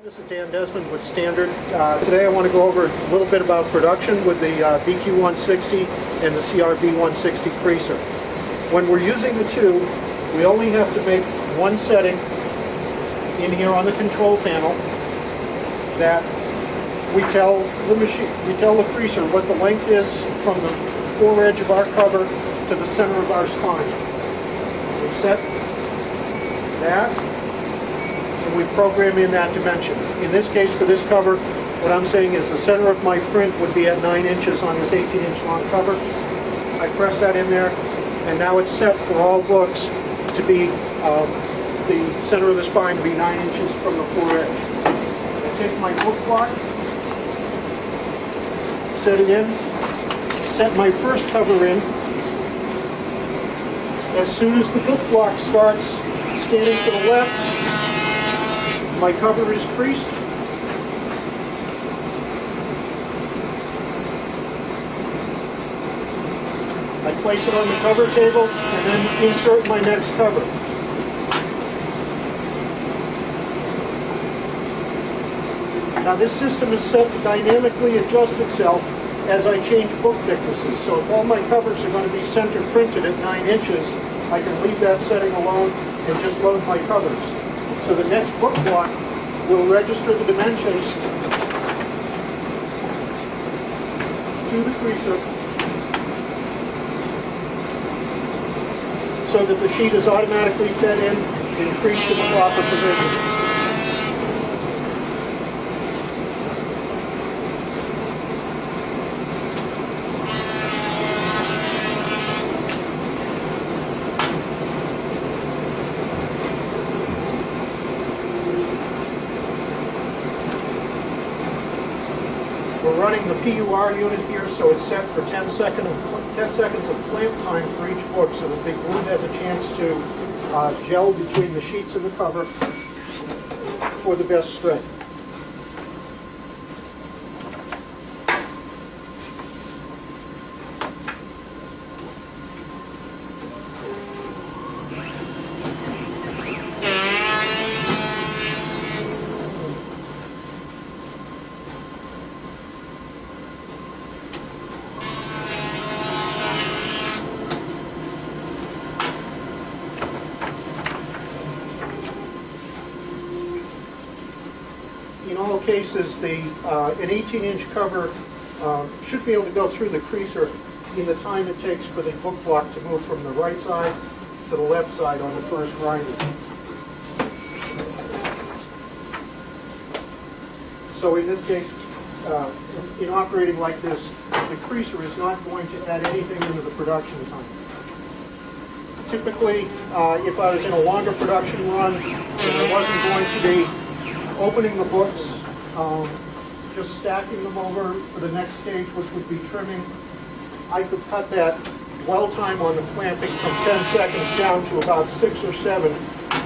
This is Dan Desmond with Standard. Today I want to go over a little bit about production with the BQ-160 and the CRB-160 Creaser. When we're using the two, we only have to make one setting in here on the control panel that we tell the machine, we tell the Creaser what the length is from the foredge of our cover to the center of our spine. We set that, and we program in that dimension. In this case, for this cover, what I'm saying is the center of my print would be at 9 inches on this 18-inch long cover. I press that in there, and now it's set for all books to be the center of the spine to be 9 inches from the foredge. I take my book block, set it in, set my first cover in. As soon as the book block starts scanning to the left, my cover is creased. I place it on the cover table and then insert my next cover. Now this system is set to dynamically adjust itself as I change book thicknesses. So if all my covers are going to be center printed at 9 inches, I can leave that setting alone and just load my covers. So the next book block will register the dimensions to the Creaser so that the sheet is automatically fed in creased to the proper position. We're running the PUR unit here, so it's set for 10 seconds of clamp time for each book so that the glue has a chance to gel between the sheets of the cover for the best strength. In all cases, an 18-inch cover should be able to go through the Creaser in the time it takes for the book block to move from the right side to the left side on the first grinding. So in this case, in operating like this, the Creaser is not going to add anything into the production time. Typically, if I was in a longer production run and I wasn't going to be opening the books, just stacking them over for the next stage, which would be trimming, I could cut that dwell time on the clamping from 10 seconds down to about 6 or 7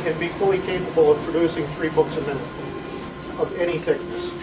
and be fully capable of producing 3 books a minute of any thickness.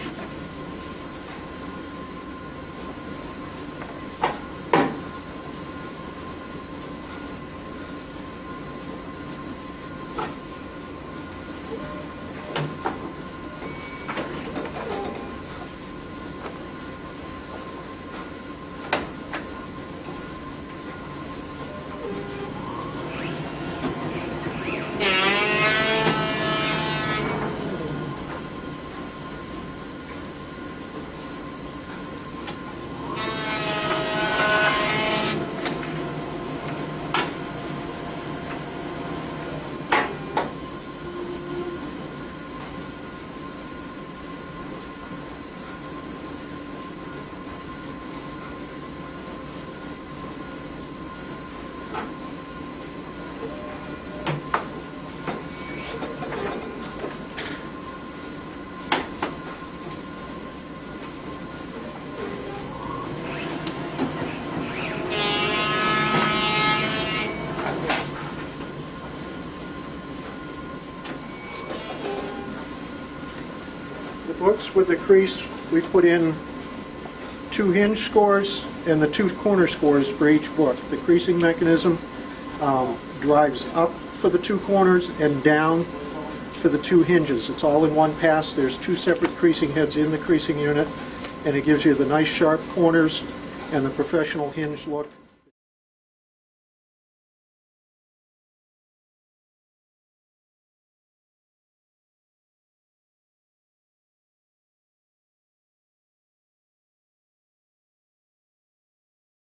Books with the crease, we put in 2 hinge scores and the 2 corner scores for each book. The creasing mechanism drives up for the 2 corners and down for for the two hinges. It's all in one pass. There's two separate creasing heads in the creasing unit, and it gives you the nice sharp corners and the professional hinge look.